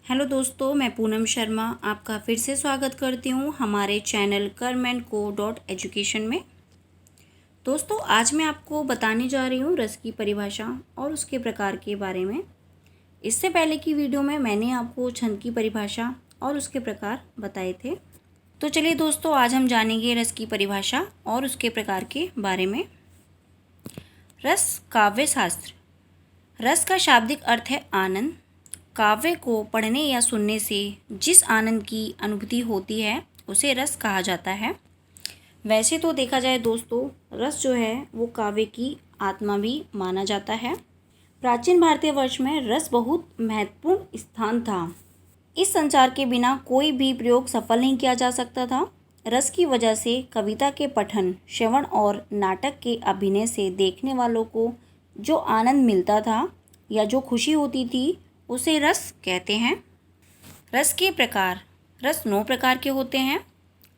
Hello दोस्तों, मैं पूनम शर्मा आपका फिर से स्वागत करती हूँ हमारे चैनल कर्म&को.एजुकेशन में। दोस्तों, आज मैं आपको बताने जा रही हूँ रस की परिभाषा और उसके प्रकार के बारे में। इससे पहले की वीडियो में मैंने आपको छंद की परिभाषा और उसके प्रकार बताए थे। तो चलिए दोस्तों, आज हम जानेंगे रस की परिभाषा और उसके प्रकार के बारे में। रस काव्य शास्त्र। रस का शाब्दिक अर्थ है आनंद। काव्य को पढ़ने या सुनने से जिस आनंद की अनुभूति होती है उसे रस कहा जाता है। वैसे तो देखा जाए दोस्तों, रस जो है वो काव्य की आत्मा भी माना जाता है। प्राचीन भारतीय वर्ष में रस बहुत महत्वपूर्ण स्थान था। इस संचार के बिना कोई भी प्रयोग सफल नहीं किया जा सकता था। रस की वजह से कविता के पठन, श्रवण और नाटक के अभिनय से देखने वालों को जो आनंद मिलता था या जो खुशी होती थी उसे रस कहते हैं। रस के प्रकार। रस 9 प्रकार के होते हैं।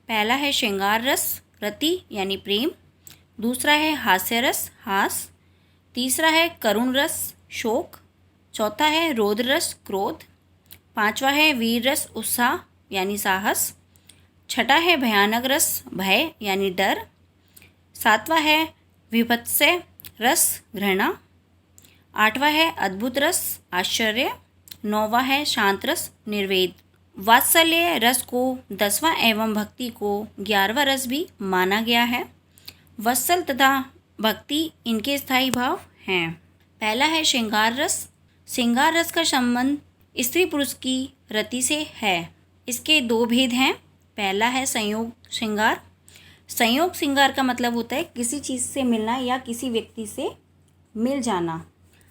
पहला है श्रृंगार रस, रति यानी प्रेम। दूसरा है हास्य रस, हास। तीसरा है करुण रस, शोक। चौथा है रौद्र रस, क्रोध। पांचवा है वीर रस, उत्साह यानी साहस। छठा है भयानक रस, भय यानी डर। सातवां है विभत्स रस, घृणा। आठवां है अद्भुत रस, आश्चर्य। नौवां है शांत रस, निर्वेद। वात्सल्य रस को 10वां एवं भक्ति को 11वां रस भी माना गया है। वत्सल तथा भक्ति इनके स्थायी भाव हैं। पहला है श्रृंगार रस। श्रृंगार रस का संबंध स्त्री पुरुष की रति से है। इसके 2 भेद हैं। पहला है संयोग श्रृंगार। संयोग श्रृंगार का मतलब होता है किसी चीज़ से मिलना या किसी व्यक्ति से मिल जाना,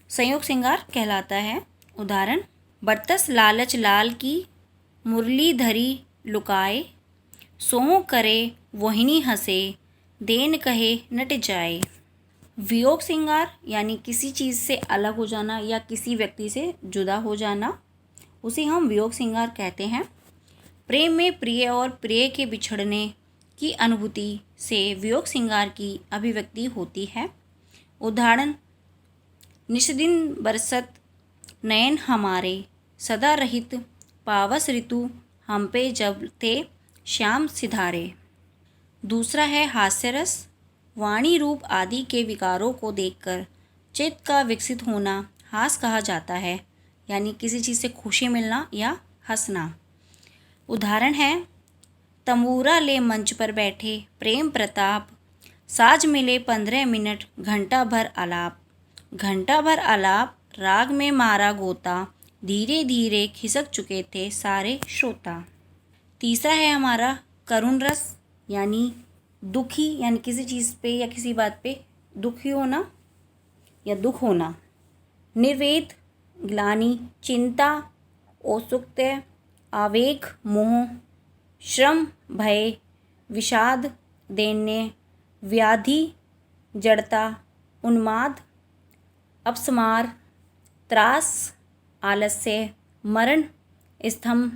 संयोग श्रृंगार कहलाता है। उदाहरण: बरतस लालच लाल की मुरली धरी लुकाए, सोह करे वोहिनी हंसे, देन कहे नट जाए। वियोग श्रृंगार यानी किसी चीज़ से अलग हो जाना या किसी व्यक्ति से जुदा हो जाना, उसे हम वियोग श्रृंगार कहते हैं। प्रेम में प्रिय और प्रिय के बिछड़ने की अनुभूति से वियोग श्रृंगार की अभिव्यक्ति होती है। उदाहरण: निष्दिन बरसत नयन हमारे, सदा रहित पावस ऋतु हम पे जब थे श्याम सिधारे। दूसरा है हास्य रस। वाणी रूप आदि के विकारों को देखकर चित्त का विकसित होना हास कहा जाता है, यानी किसी चीज़ से खुशी मिलना या हंसना। उदाहरण है: तंबूरा ले मंच पर बैठे प्रेम प्रताप, साज मिले 15 मिनट घंटा भर आलाप। घंटा भर आलाप राग में मारा गोता, धीरे धीरे खिसक चुके थे सारे श्रोता। तीसरा है हमारा करुण रस, यानी दुखी, यानी किसी चीज़ पे या किसी बात पे दुखी होना या दुख होना। निर्वेद ग्लानि, चिंता, औत्सुक्य, आवेग, मोह, श्रम, भय, विषाद, दैन्य, व्याधि, जड़ता, उन्माद, अपस्मार, त्रास, आलस्य, मरण, स्तंभ,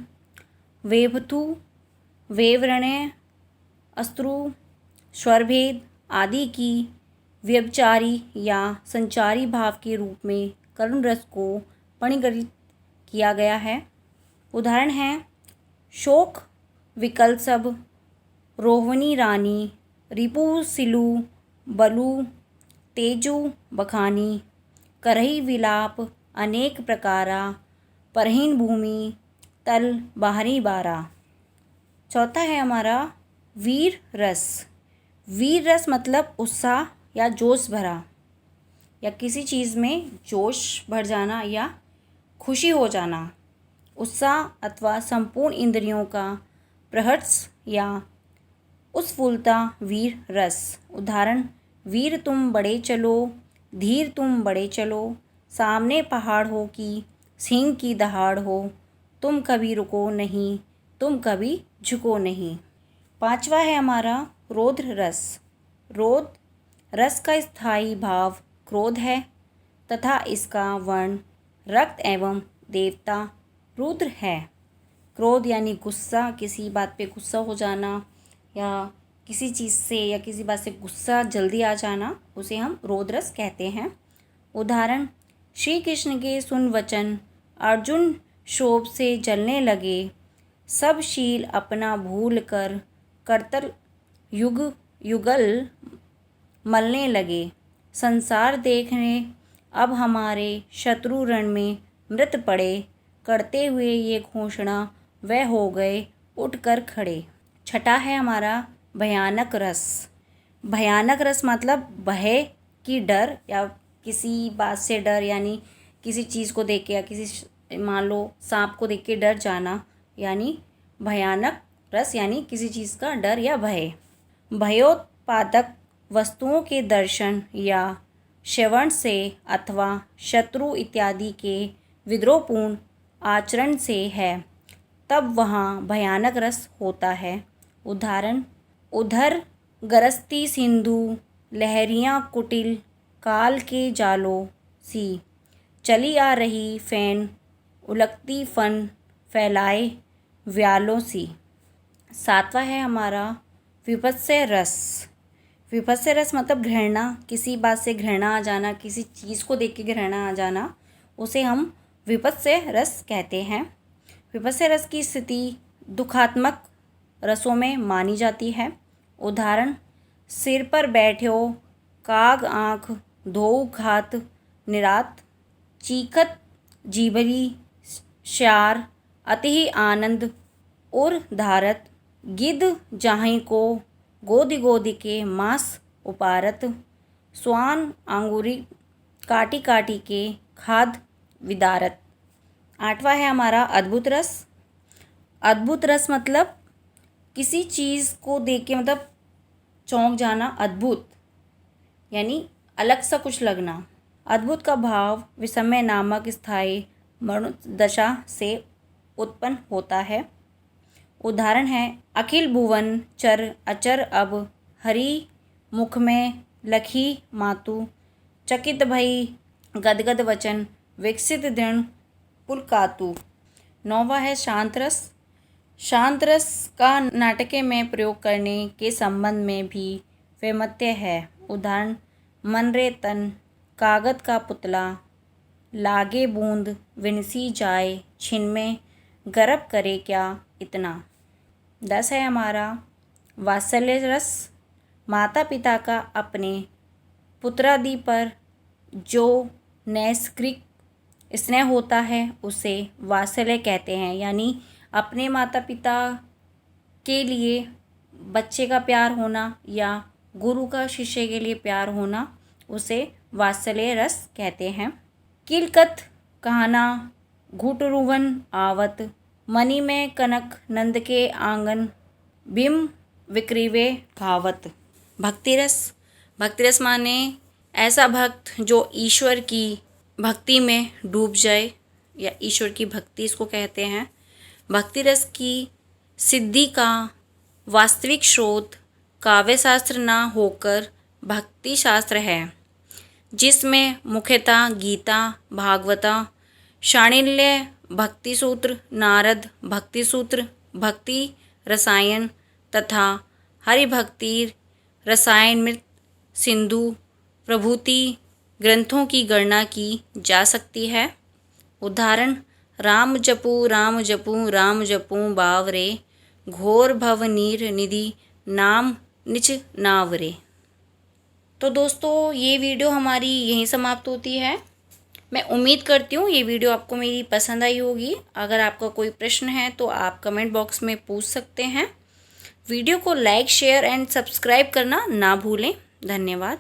वेभतु, वेवरणय, अश्रु, स्वरभेद आदि की व्यभिचारी या संचारी भाव के रूप में करुण रस को परिगणित किया गया है। उदाहरण हैं: शोक विकल सब, रोहिणी रानी, रिपु सिलु बलु, तेजु बखानी, करही विलाप अनेक प्रकारा, परहीन भूमि तल बाहरी बारा। चौथा है हमारा वीर रस। वीर रस मतलब उत्साह या जोश भरा, या किसी चीज़ में जोश भर जाना या खुशी हो जाना। उत्साह अथवा संपूर्ण इंद्रियों का प्रहर्ष या उत्फुल्लता वीर रस। उदाहरण: वीर तुम बड़े चलो, धीर तुम बड़े चलो, सामने पहाड़ हो कि सिंह की दहाड़ हो, तुम कभी रुको नहीं, तुम कभी झुको नहीं। पांचवा है हमारा रौद्र रस। रौद्र रस का स्थायी भाव क्रोध है तथा इसका वर्ण रक्त एवं देवता रुद्र है। क्रोध यानी गुस्सा, किसी बात पे गुस्सा हो जाना या किसी चीज़ से या किसी बात से गुस्सा जल्दी आ जाना, उसे हम रौद्र रस कहते हैं। उदाहरण: श्री कृष्ण के सुन वचन, अर्जुन शोभ से जलने लगे। सब शील अपना भूल कर करतल युग युगल मलने लगे। संसार देखने अब हमारे शत्रु रण में मृत पड़े। करते हुए ये घोषणा वह हो गए उठकर खड़े। छठा है हमारा भयानक रस। भयानक रस मतलब भय की डर या किसी बात से डर, यानी किसी चीज़ को देख के या किसी मान लो सांप को देख के डर जाना, यानी भयानक रस यानी किसी चीज़ का डर या भय। भयोत्पादक वस्तुओं के दर्शन या श्रवण से अथवा शत्रु इत्यादि के विद्रोहपूर्ण आचरण से है, तब वहाँ भयानक रस होता है। उदाहरण, उधर गरजती सिंधु लहरियाँ कुटिल काल के जालों सी। चली आ रही फैन उलकती फन फैलाए व्यालों सी। सातवां है हमारा विभत्स्य रस। विभत्स्य रस मतलब घृणा, किसी बात से घृणा आ जाना, किसी चीज़ को देख के घृणा आ जाना, उसे हम विभत्स्य रस कहते हैं। विभत्स्य रस की स्थिति दुखात्मक रसों में मानी जाती है। उदाहरण, सिर पर बैठो काग आँख धोऊ घात निरात। चीखत जीभली श्यार अति आनंद उर धारत। गिद्ध जाहि को गोदि गोदि के मांस उपारत। स्वान आंगुरी काटी काटी के खाद विदारत। आठवां है हमारा अद्भुत रस। अद्भुत रस मतलब किसी चीज़ को देख के मतलब चौंक जाना, अद्भुत यानी अलग सा कुछ लगना। अद्भुत का भाव विस्मय नामक स्थायी मनोदशा से उत्पन्न होता है। उदाहरण है, अखिल भुवन चर अचर अब हरि मुख में लखी मातु। चकित भई गदगद वचन विकसित दृढ़ पुलकातु। नौवां है शांत रस। शांत रस का नाटक में प्रयोग करने के संबंध में भी वैमत्य है। उदाहरण, मन रे तन कागज का पुतला लागे बूंद विनसी जाए छिनमें गर्भ करे क्या इतना। 10 है हमारा वात्सल्य रस। माता पिता का अपने पुत्रादि पर जो नैसर्गिक स्नेह होता है उसे वात्सल्य कहते हैं, यानी अपने माता पिता के लिए बच्चे का प्यार होना या गुरु का शिष्य के लिए प्यार होना, उसे वात्सल्य रस कहते हैं। किलकत कहना घुटरुवन आवत। मणि में कनक नंद के आंगन बिम विक्रीवे भावत। भक्ति रस। भक्ति रस माने ऐसा भक्त जो ईश्वर की भक्ति में डूब जाए या ईश्वर की भक्ति इसको कहते हैं। भक्ति रस की सिद्धि का वास्तविक स्रोत काव्य शास्त्र ना होकर भक्ति शास्त्र है, जिसमें मुख्यतः गीता, भागवता, शाण्डिल्य भक्ति सूत्र, नारद भक्ति सूत्र, भक्ति रसायन तथा हरिभक्ति रसायनमृत सिंधु प्रभृति ग्रंथों की गणना की जा सकती है। उदाहरण, राम जपू राम जपू बावरे। घोर भव नीर निधि नाम निच नावरे। तो दोस्तों ये वीडियो हमारी यहीं समाप्त होती है। मैं उम्मीद करती हूँ ये वीडियो आपको मेरी पसंद आई होगी। अगर आपका कोई प्रश्न है तो आप कमेंट बॉक्स में पूछ सकते हैं। वीडियो को लाइक, शेयर एंड सब्सक्राइब करना ना भूलें। धन्यवाद।